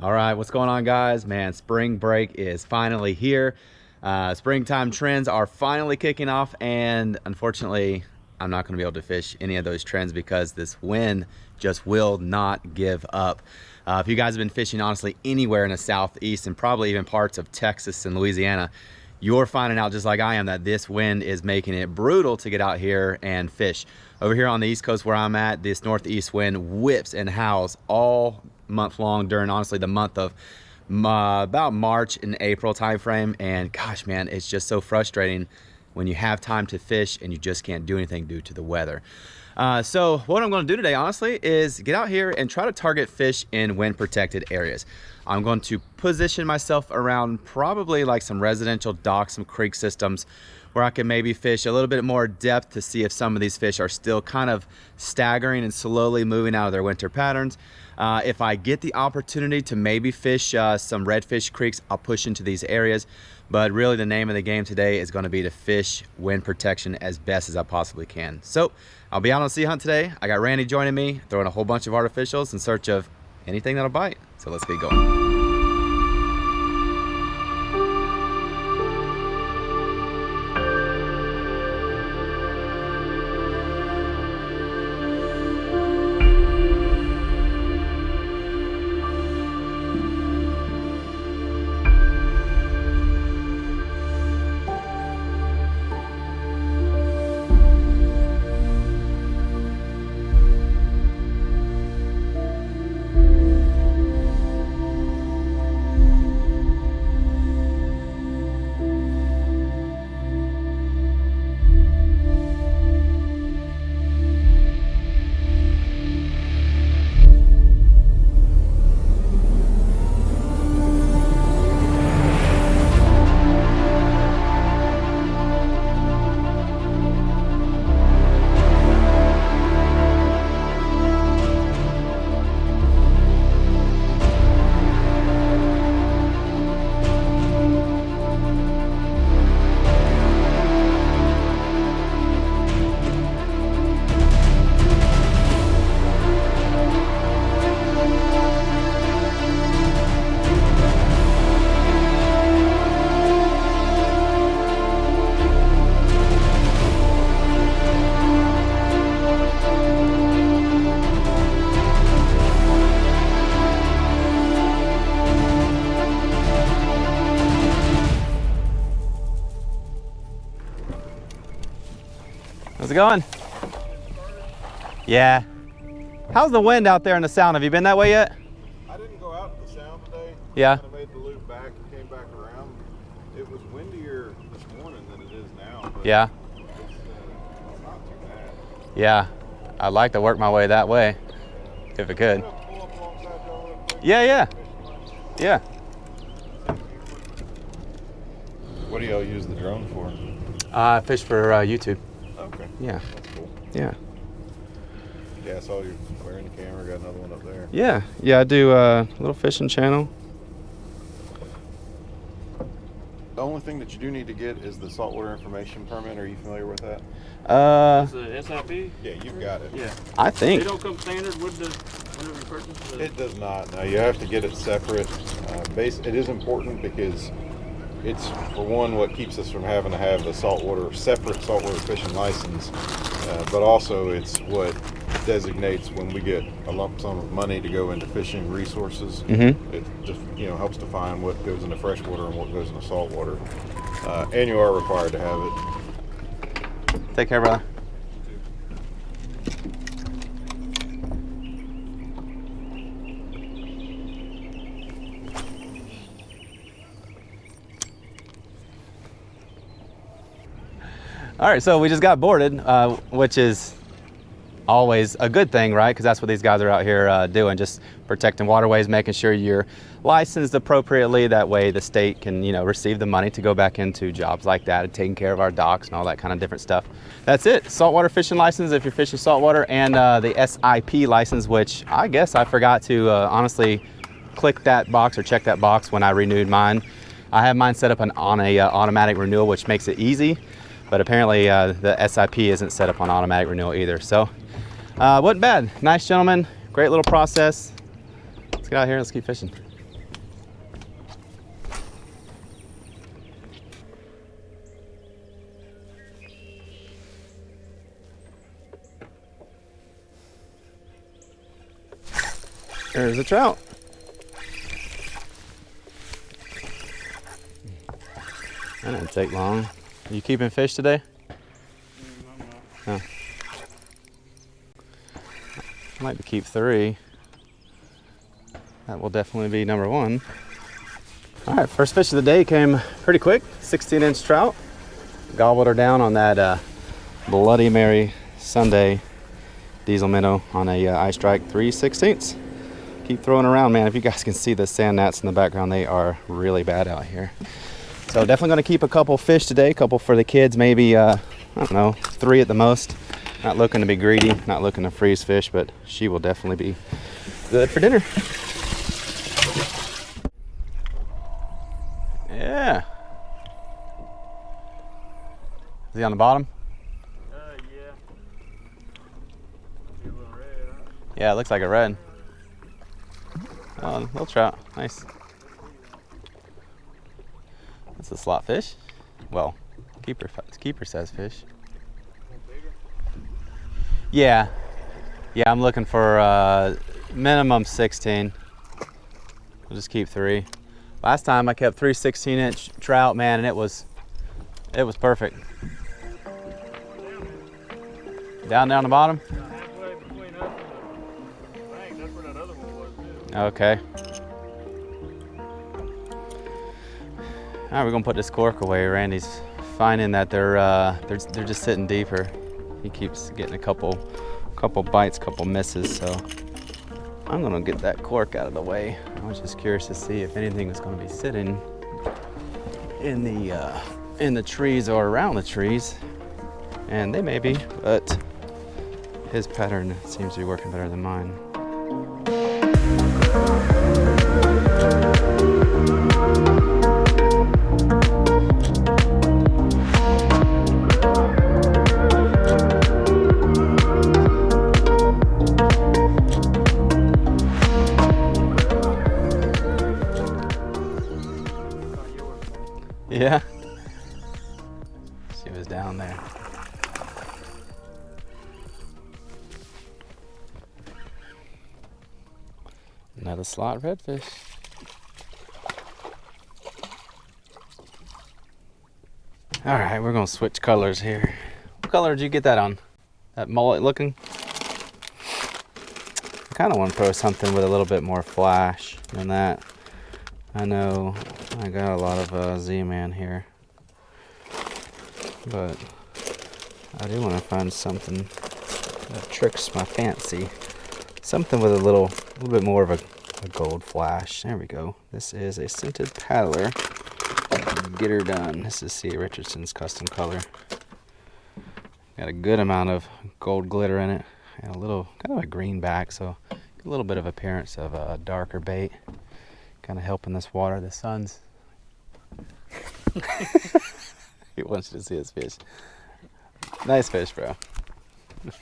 All right, what's going on, guys? Man, spring break is finally here. Springtime trends are finally kicking off, and unfortunately, I'm not going to be able to fish any of those trends because this wind just will not give up. If you guys have been fishing, honestly, anywhere in the southeast and probably even parts of Texas and Louisiana, you're finding out just like I am that this wind is making it brutal to get out here and fish. Over here on the East Coast where I'm at, this northeast wind whips and howls all month long during, honestly, the month of about March and April timeframe. And gosh, man, it's just so frustrating when you have time to fish and you just can't do anything due to the weather. So what I'm going to do today, honestly, is get out here and try to target fish in wind protected areas. I'm going to position myself around probably like some residential docks, some creek systems where I can maybe fish a little bit more depth to see if some of these fish are still kind of staggering and slowly moving out of their winter patterns. If I get the opportunity to maybe fish some redfish creeks, I'll push into these areas. But really the name of the game today is going to be to fish wind protection as best as I possibly can. So I'll be out on a sea hunt today. I got Randy joining me, throwing a whole bunch of artificials in search of anything that'll bite. So let's get going. How's it going? Yeah. How's the wind out there in the sound? Have you been that way yet? I didn't go out to the sound today. Yeah. I made the loop back and came back around. It was windier this morning than it is now. But yeah. It's not too bad. Yeah. I'd like to work my way that way, if I could. Yeah. Yeah. What do y'all use the drone for? I fish for YouTube. Okay. Yeah. That's cool. Yeah. Yeah, I saw you wearing the camera. Got another one up there. Yeah. Yeah, I do a little fishing channel. The only thing that you do need to get is the saltwater information permit. Are you familiar with that? It's a SIP? Yeah, you've got it. Yeah. I think. They don't come standard with the whenever you purchase the... It does not. No, you have to get it separate. It is important because it's, for one, what keeps us from having to have the separate saltwater fishing license, but also it's what designates when we get a lump sum of money to go into fishing resources. Mm-hmm. It just helps define what goes into freshwater and what goes into saltwater, and you are required to have it. Take care, brother. All right, so we just got boarded, which is always a good thing, right? Because that's what these guys are out here doing, just protecting waterways, making sure you're licensed appropriately. That way the state can, receive the money to go back into jobs like that and taking care of our docks and all that kind of different stuff. That's it. Saltwater fishing license if you're fishing saltwater, and the SIP license, which I guess I forgot to honestly click that box or check that box when I renewed mine. I have mine set up on a automatic renewal, which makes it easy. But apparently the SIP isn't set up on automatic renewal either. So wasn't bad. Nice gentleman, great little process. Let's get out here and let's keep fishing. There's a trout. That didn't take long. Are you keeping fish today? Oh. I'd like to keep 3. That will definitely be number 1. All right, first fish of the day came pretty quick. 16-inch trout. Gobbled her down on that Bloody Mary Sunday diesel minnow on a ice strike 3/16. Keep throwing around, man. If you guys can see the sand gnats in the background, they are really bad out here. So definitely going to keep a couple fish today, a couple for the kids, maybe, I don't know, 3 at the most. Not looking to be greedy, not looking to freeze fish, but she will definitely be good for dinner. Yeah. Is he on the bottom? Yeah. Be a little red, huh? Yeah, it looks like a red. Oh, little trout. Nice. That's a slot fish. Well, keeper size fish. Yeah. Yeah, I'm looking for minimum 16. We'll just keep 3. Last time I kept 3 16-inch trout, man, and it was perfect. Down the bottom? Halfway between us and the bank, that's where that other one was too. Okay. All right, we're gonna put this cork away. Randy's finding that they're just sitting deeper. He keeps getting a couple bites, couple misses. So I'm gonna get that cork out of the way. I was just curious to see if anything was gonna be sitting in the trees or around the trees, and they may be, but his pattern seems to be working better than mine. Yeah, she was down there. Another slot redfish. All right, we're gonna switch colors here. What color did you get that on? That mullet looking? I kind of want to throw something with a little bit more flash than that. I know I got a lot of Z-Man here, but I do want to find something that tricks my fancy. Something with a little bit more of a gold flash. There we go. This is a scented paddler. Get her done. This is C. Richardson's custom color. Got a good amount of gold glitter in it, and a little kind of a green back, so a little bit of appearance of a darker bait. Kind of helping this water. The sun's. He wants you to see his fish. Nice fish, bro.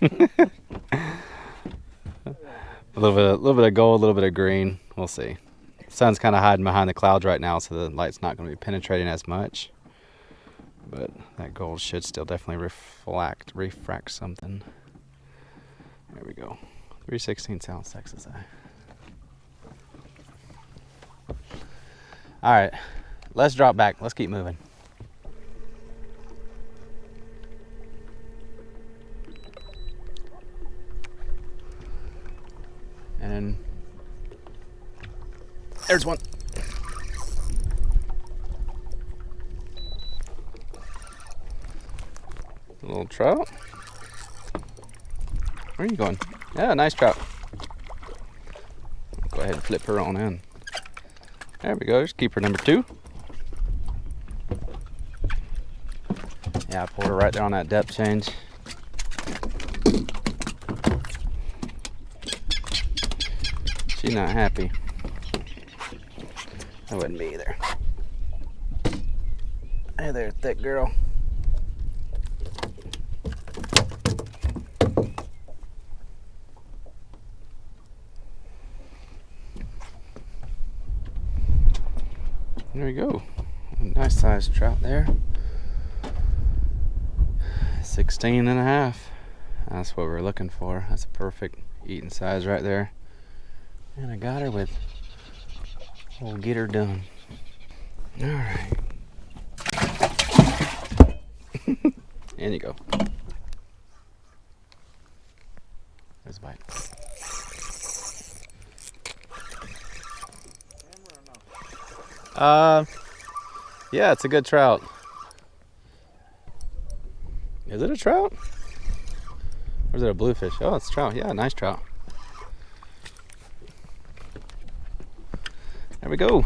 A little bit of gold, a little bit of green. We'll see. The sun's kind of hiding behind the clouds right now, so the light's not going to be penetrating as much. But that gold should still definitely refract something. There we go. 3/16 ounce Texas eye. All right, let's drop back. Let's keep moving. And then there's one. A little trout. Where are you going? Yeah, nice trout. Go ahead and flip her on in. There we go. Just keep her number 2. Yeah, I pulled her right there on that depth change. She's not happy. I wouldn't be either. Hey there, thick girl. There we go. Nice sized trout there. 16.5. That's what we're looking for. That's a perfect eating size right there. And I got her with old Get Her Done. All right. In you go. There's a bite. Yeah, it's a good trout. Is it a trout? Or is it a bluefish? Oh, it's a trout. Yeah, nice trout. There we go.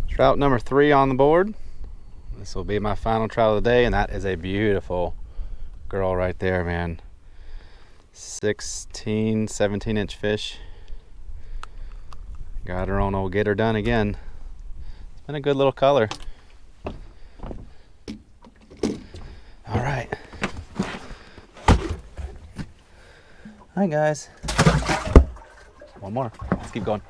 Trout number 3 on the board. This will be my final trout of the day, and that is a beautiful girl right there, man. 16, 17-inch fish. Got her on old Get Her Done again. It's been a good little color. All right. Hi, guys. One more. Let's keep going.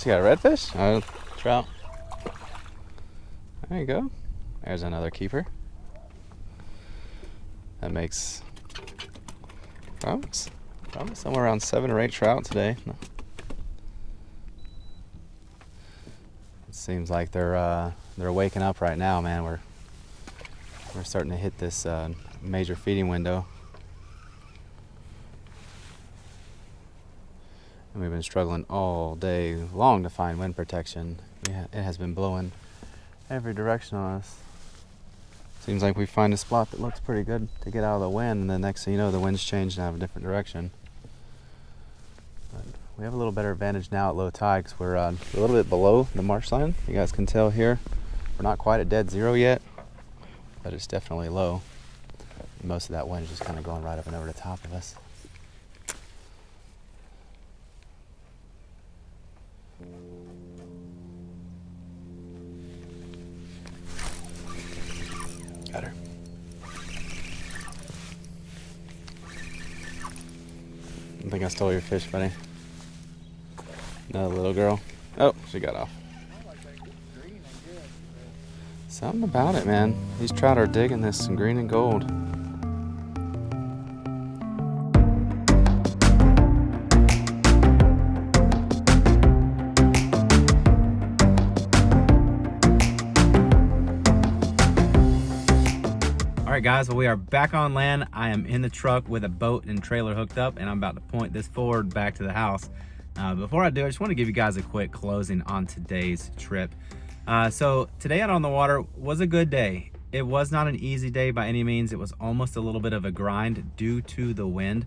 You got a redfish? Oh, trout. There you go. There's another keeper. That makes probably somewhere around 7 or 8 trout today. It seems like they're waking up right now, man. We're starting to hit this major feeding window. And we've been struggling all day long to find wind protection. It has been blowing every direction on us. Seems like we find a spot that looks pretty good to get out of the wind, and then next thing you know, the wind's changed and have a different direction. But we have a little better advantage now at low tide because we're a little bit below the marsh line. You guys can tell here, we're not quite at dead zero yet, but it's definitely low. And most of that wind is just kind of going right up and over the top of us. Got her. I think I stole your fish, buddy. Another little girl. Oh, she got off. Something about it, man. These trout are digging this green and gold. All right, guys, well, we are back on land. I am in the truck with a boat and trailer hooked up, and I'm about to point this forward back to the house. Before I do, I just want to give you guys a quick closing on today's trip. So today out on the water was a good day. It was not an easy day by any means. It was almost a little bit of a grind due to the wind.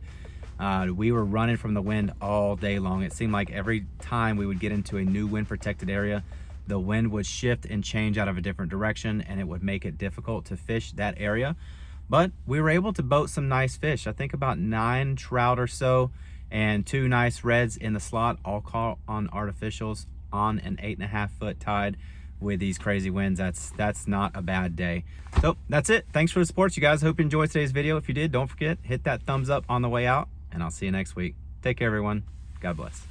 We were running from the wind all day long. It seemed like every time we would get into a new wind protected area, the wind would shift and change out of a different direction, and it would make it difficult to fish that area. But we were able to boat some nice fish. I think about 9 trout or so and 2 nice reds in the slot, all caught on artificials on an 8.5 foot tide with these crazy winds. That's not a bad day. So that's it. Thanks for the support, you guys. Hope you enjoyed today's video. If you did, don't forget, hit that thumbs up on the way out, and I'll see you next week. Take care, everyone. God bless.